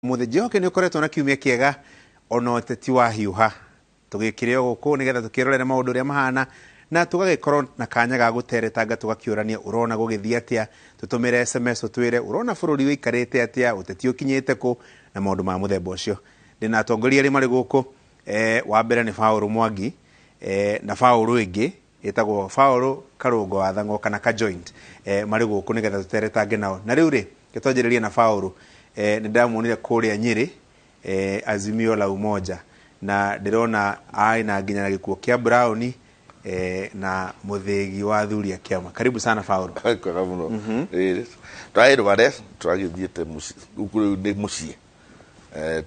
Muthiji wake ni ukoretwo na kiumia kiega ona uteti wa hiuha tugikireo guku nigetha tukirorera maundu ria mahana na tugagikorwo na kanya ga guteretanga tugakiurania urona gugithia atia tutumire SMS utwire urona bururi wikarite atia uteti ukinyite ku na maundu ma muthemba ucio ndina atongoria ri mari guku wa mbere ni Paul Mwangi na Paul ingi itagwo Paul Karungo wa Thango kana ka joint mari guku nigetha tuteretange nao na riu ri gitonjiriria na Paul ni ndamuonire kuria Nyeri Azimio la Umoja na ndirona aina nginya na gikuo kia Brown na muthegi wa thuria kiama. Karibu sana Paul. Kwega muno. Twairo bare twagithiete ukuru ni mucie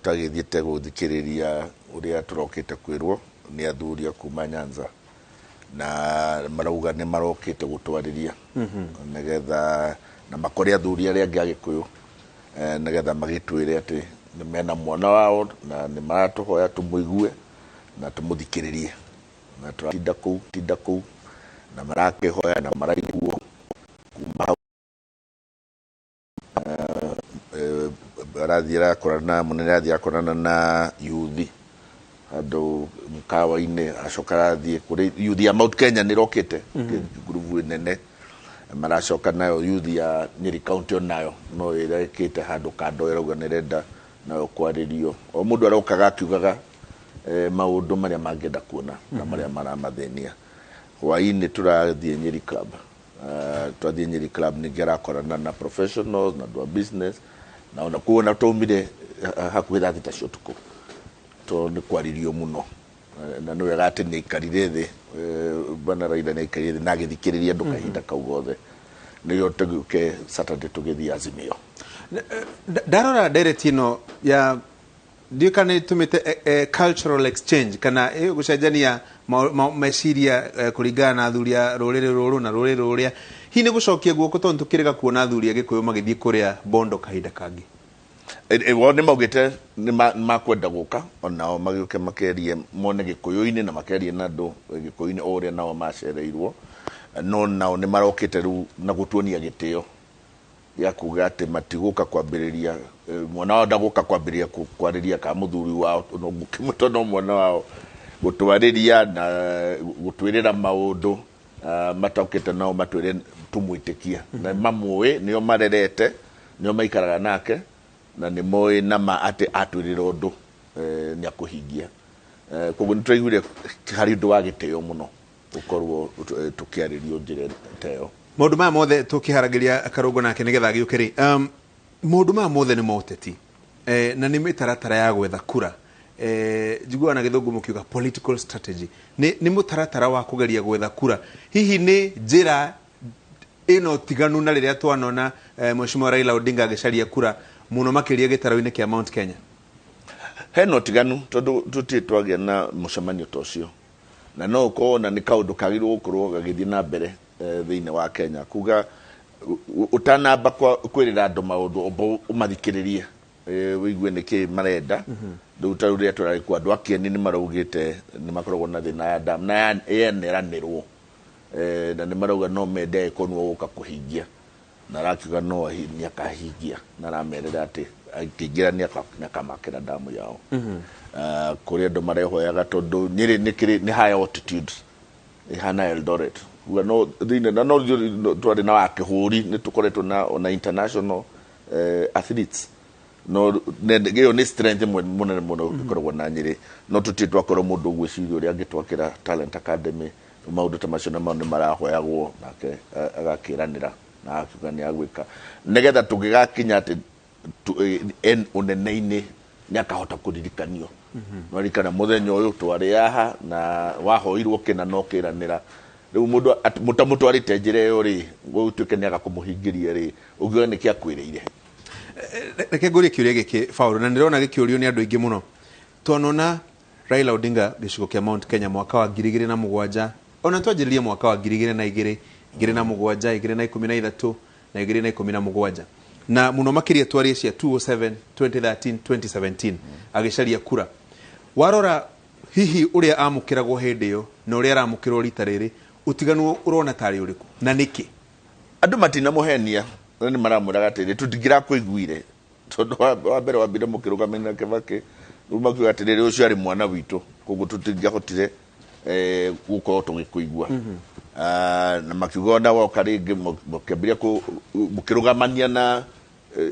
twagithiete guthikiriria uria turokite kwirwo ni athuria kuma Nyanza na marauga ni marokite gutwariria nigetha na makore athuria aria angi agikuyu nigetha magitwire ati ni mena mwana wao na ni maratuhoya tumuigue na tumuthikiririe na tinda ku na marakihoya na maraiguo kuma rathira korana munene rathira korana na yuthi andu mukawa-ini acoka rathie kuri yuthi ya Mount Kenya ni rokite grupu nene maracoka nayo yuthi ya Nyeri County onayo no irekite handu kando irauga nirenda nayo kwaririo o mundu arokaga akiugaga maundu maria mangenda kuona na maria maramathenia hwaini turathie Nyeri Club twathie Nyeri Club ni ngerakorana na professionals na do business na ona kuona tumire hakuhi thita cio tuku to ni kwaririo muno na no wegate ni ikarire thi bana Raila ni ikarire na githikiriria ndu kahinda kaugothe ni yo tuguke Saturday tugithia Azimio darora direct ino ya ndikane tumite cultural exchange kana gucenjania meciria kuringana na athuria ruriri ruru na ruriri ruria hi ni gucokia guoko tondu tukiriga kuona athuria gikuyu magithii kuria Bondo kahinda kangi wone maugite ni makwenda guka onao magiuke makerie mone gikuyu-ini na makerie na andu gikuyu-ini oria nao macereirwo no nao ni marokite ru na gutuonia gitio ya kuga ati matiguka kwambiriria mwana wao ndaguka kwambiriria kwariria ka muthuri wao no gukimuto no mwana wao gutwariria na gutwirira maundu mataukite nao matwire tumwitikia na mamwe nio marerete nio maikaraga nake na ni moe nama ati atwirira undu ni akuhingia koguo ni twaiguire hari undu wa gitio muno ukorwo tukiaririo njire teo maundu ma mothe tukiharagiria Karungo nake nigetha agiukiri maundu ma mothe ni moteti na ni mitaratara ya gwetha kura jigua na githungu mukiuga political strategy ni mutaratara wa kugeria gwetha kura hihi ni njira ino tiganu na riria twanona Mheshimiwa Raila Odinga agicaria kura muno makiria gitaro-ini kia Mount Kenya heno tiganu tondu tutitwagia na mucemanio tocio na no ko na ni kaundu kagirwo gukorwo gagithii na mbere thiine wa Kenya kuga utanamba kwirira andu maundu ombo umathikiririe wigue niki marenda ndutaruria turari kwa andu akieni ni maraugite ni makoragwo na thina ya damu na yeneranirwo na ni marauga no mende ikonwo guka kuhingia na rakiuga no ni akahingia na ramerera ati akigira ni akamakira damu yao kuri andu marehoyaga tondu Nyeri ni high altitude ihana Eldoret no thine na no twari na wakihuri ni tukoretwo na international athletes no ngeo ni strength muno ikoragwo na Nyeri no tutitwa akorwo mundu gwiciria uria angitwakira Talent Academy maundu ta macio na maundu marahoyagwo nake agakiranira na akiuga ni agwika nigetha tugigakinya ati unene-ini ni akahota kuririkanio marikana muthenya uyu twari aha na wahoirwo kina no kiranira riu mundu mutamutwarite njira iyo ri gutuike ni agakumuhingiria ri ugiona ni kiakwiriire reke nguri kiuria giki Paul na ndirona gikiurio ni andu aingi muno tonona Raila Odinga gicigo kia Mount Kenya mwaka wa 2007 ona twanjiririe mwaka wa 2002 2007 2013 na 2017 na muno makiria twarie cia 2007 2013 2017 agicaria kura warora hihi uria amukiragwo hindi yo na uria aramukirwo rita riri utiganu urona tari uriku na niki andu matina muhenia ni maramuraga atiri tutingira kuiguire tondu wa mbere wa mbere mukirugamira Kibaki umakiuga atiriri ucio ari mwana witu koguo tutingihotire gukorwo tugikuigua na makiuga na woka ringi mukiambiria mukirugamania na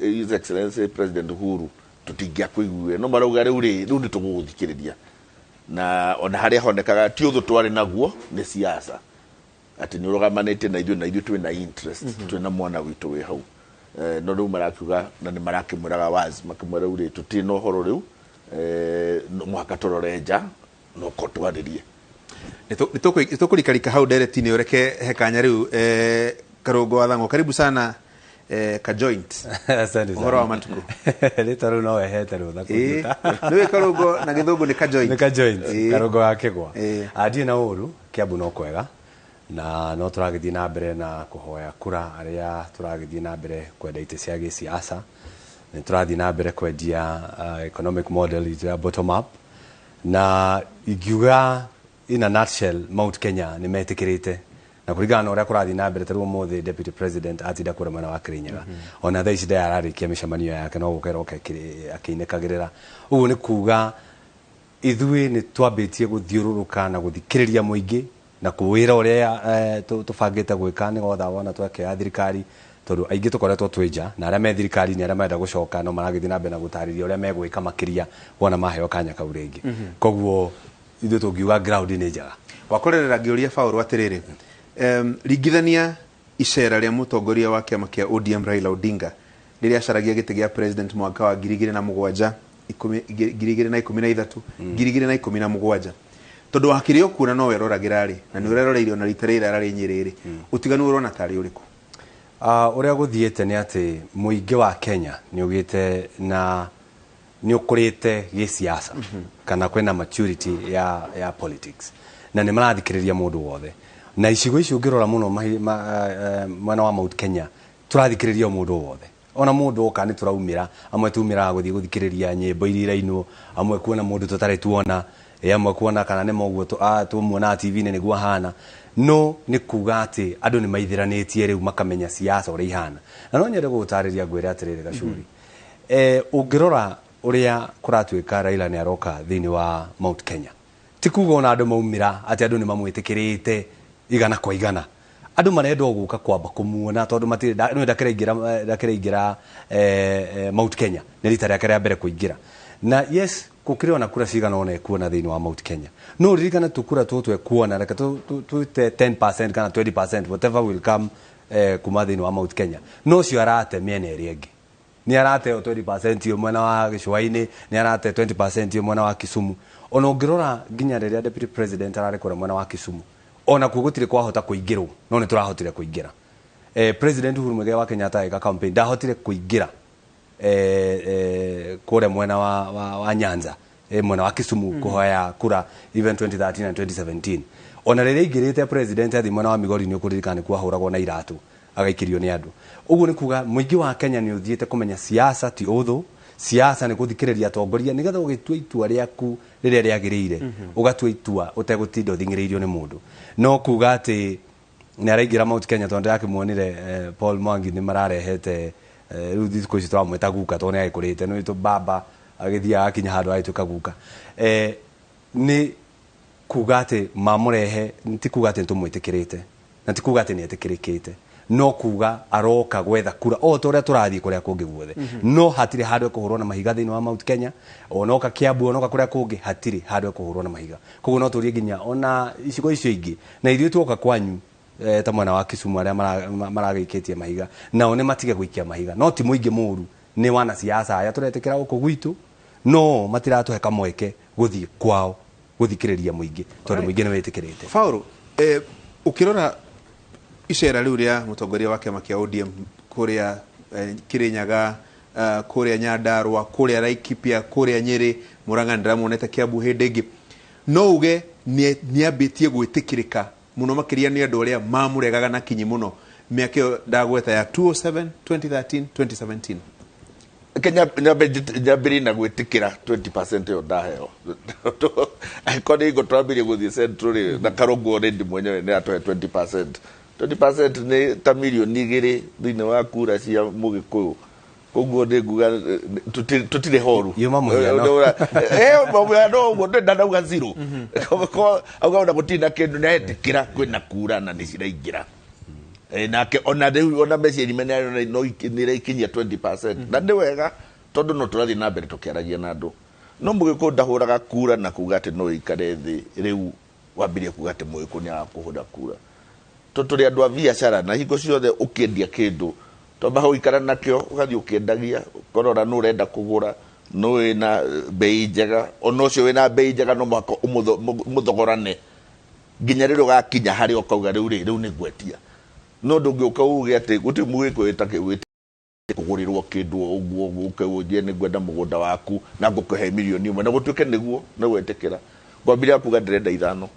His Excellency President Uhuru tutingikuigua no marauga riu ni tuguthikiria na ona haria honekaga ti uthu twari naguo ni siasa ati ni urugamanite na ithuĩ twina interest twina mwana witu wi hau no riu marakiuga na ni marakimuraga wazi makimura uri tutina uhoro riu mwaka tororenja no kotwaririe nitukulikalika hau direct-ini ureke hekanya riu Karungo wa Thang'o karibu sana ka joint asante sana uhoro wa matuko leta ru no wehete ru thakuta niwe Karungo na Githungu ni ka joint Karungo wa Kigwa adi na uru Kiambu no kwega na no turagithii na mbere na kuhoya kura aria turagithii na mbere kwenda ite cia gisiasa ni turathii na mbere kwendia economic model ya bottom up na igiuga in a nutshell Mount Kenya ni metikirite na kurigana na uria kurathii na mbere taruo mothe deputy president atinda kura mana wa Kirinyaga ona thaa ici ararikia micemanio yake no gukeroka akinekagirira uguo ni kuga ithui ni twambitie guthiururuka na guthikiriria muingi na kuwira uria tubangite gwika ni gotha wona twake ya thirikari tondu aingi tukoretwo twija na aria me thirikari ni aria menda gucoka no maragithi na mbere na gutariria uria megwika makiria wona maheo kanya kau ringi koguo ithu tungiuga ground ni njaga wakorerera ngiuria Paul atiriri ringithania icera ria mutongoria wa kiama kia ODM Raila Odinga riria acaragia giti gia president mwaka wa 2007 2013 2017 tondu wakirio kuona no weroragira ri na ni ureroreirio na riterera rari nyiriri utiganu urona tari uriku uria guthiete ni ati muingi wa Kenya ni ugite na ni ukurite gisiasa kana kwena maturity ya politics na ni marathikiriria mundu wothe na icigo icio ngirora muno mwana wa Mount Kenya turathikiriria mundu wothe ona mundu oka ni turaumira amwe tumira guthikiriria nyimbo iria irainwo amwe kuona mundu tutare tuona amwe kuona kana ni moguo tumuona TV ni niguo hana no ni kuga ati andu ni maithiranitie riu makamenya siasa uria ihana na no nyende gutariria ngwire atiriri Gacuri ungirora uria kuratuika Raila ni aroka thini wa Mount Kenya ti kuga ona andu maumira ati andu ni mamwitikirite igana kwa igana andu marenda guka kwamba kumuona tondu matire no ndakiraingira Mount Kenya ni rita rĩake rĩa mbere kuingira na yes kukire ona kura cigana ona ekuona thini wa Mount Kenya no ririkana tukura tutwe kuona reka tute 10% kana 20% whatever will come kuma thini wa Mount Kenya no cio arate miena ĩrĩa ĩngĩ ni arate 20% mwena wa Gicũa-inĩ ni arate 20% mwena wa Kisumu ona ngirora nginya rĩrĩa deputy president ararekora mwena wa Kisumu ona kugutire kwahota kuingirwo no ni turahotire kuingira president Uhuru Muigai wa Kenyatta eka campaign ndahotire kuingira kure mwena wa Nyanza mwena wa Kisumu kuhoya kura even 2013 and 2017 ona rĩrĩa ingirite president athi mwena wa Migori ni ukuririkana kwa huragwo na iratu agaikirio ni andu uguo ni kuga muingi wa Kenya ni uthiete kumenya siasa ti uthu siasa ni kuthikiriria atongoria nigetha ugitua itua riaku riria riagirire ugatua itua utegutinda uthingiriirio ni mundu no kuga ati ni araingira Mount Kenya tondu yake muonire Paul Mwangi ni mararehete riu thikũ ici turamwĩta guka tondu ni agĩkũrĩte no itu baba agĩthia akinya handu agĩtuĩka guka ni kuga ati mamurehe ti kuga ati tumwĩtĩkĩrĩte na ti kuga ati ni etĩkĩrĩkĩte no kuga aroka gwetha kura o toria turathii kuria kungi guothe no hatire handu ekuhurwo na mahiga thini wa Mount Kenya onoka Kiambu onoka kuria kungi hatire handu ekuhurwo na mahiga koguo no turie nginya ona icigo icio ingi na ithuĩ tuoka kwanyu ta mwana wa Kisumu aria maragĩkĩtie mahiga nao ni matige gũikia mahiga no ti muingi muru ni wana siasa aya turetekera guku gwitu no matiratuhe kamweke guthii kwao guthikiriria muingi tondu muingi ni wĩtĩkĩrĩte Paul ukirora icera riu ria mutongoria wa kiama kia ODM kuria Kirinyaga kuria Nyandarua kuria Laikipia kuria Nyeri Murang'a ndiramonete Kiambu hindi ingi no uge ni ambitie gwitikirika muno makiria ni andu aria mamuregaga na kinyi muno miaka iyo ndagweta ya 2007 2013 2017 Kenya nyambiri na gwitikira 20% yo ndaheo akoni igo twambirie guthii central na Karungo already mwenyewe ni atoe 20% ni ta milioni 2 thini wa kura cia Mugikuyu koguo ndiguga tutire horu Yuma muhiano muhiano guo ndandauga zero auga ona gutina kindu netikira kwina kura na niciraingira nake ona riu ona message imene no niraikinyia 20% na ndi wega tondu no turathi na mbere tukiaragia na andu no mugiko ndahuraga kura na kuga ati no ikare thi riu wambirie kuga ati mugiko ni akuhura kura toturi andu a biashara na hingo ciothe ukiendia kindu tomba ho ikara nakio ugathi ukiendagia korora no urenda kugura no wina bei njega ono cio wina bei njega no mwako umuthogorane nginya riru gakinya hari ukauga riu ni gwetia no ndungiuka uge ati guti mugiko itakiwite kugurirwo kindu uguo ukewuje ni gwenda mugunda waku na ngukuhe milioni imwe na gutuke niguo na gwetekera ngwambira kuga ndirenda ithano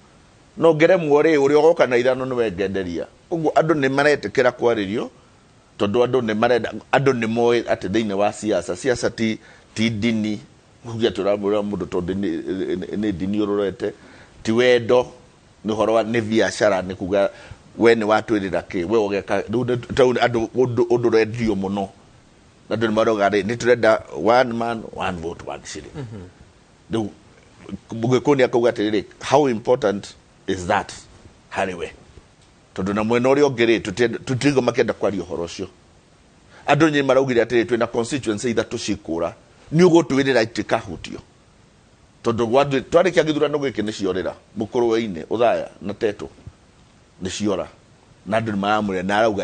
no ngere muore uri ogoka na ithano ni wengenderia uguo andu ni maretekera kwaririo tondu andu ni marenda andu ni moe ati thiine wa siasa ti dini kugia turamura mundu tondu ni dini urorete ti wendo ni horo wa ni biashara ni kuga we ni watwirira ki we ogeka andu undu rendio muno na ndu maroga ni turenda one man one vote one shilling ndu mugikoni akauga atiriri how important is that hariwe tondu na mwena uria ongeri tutigo makenda kwaria horo cio andu nyi maraugire atiriri twina constituency itha tucikura ni ugutwirira itikahutio tondu gwandu twarikia githurano giki ni ciorira mukuru waine uthaya na teto ni ciora na andu maramure na arauga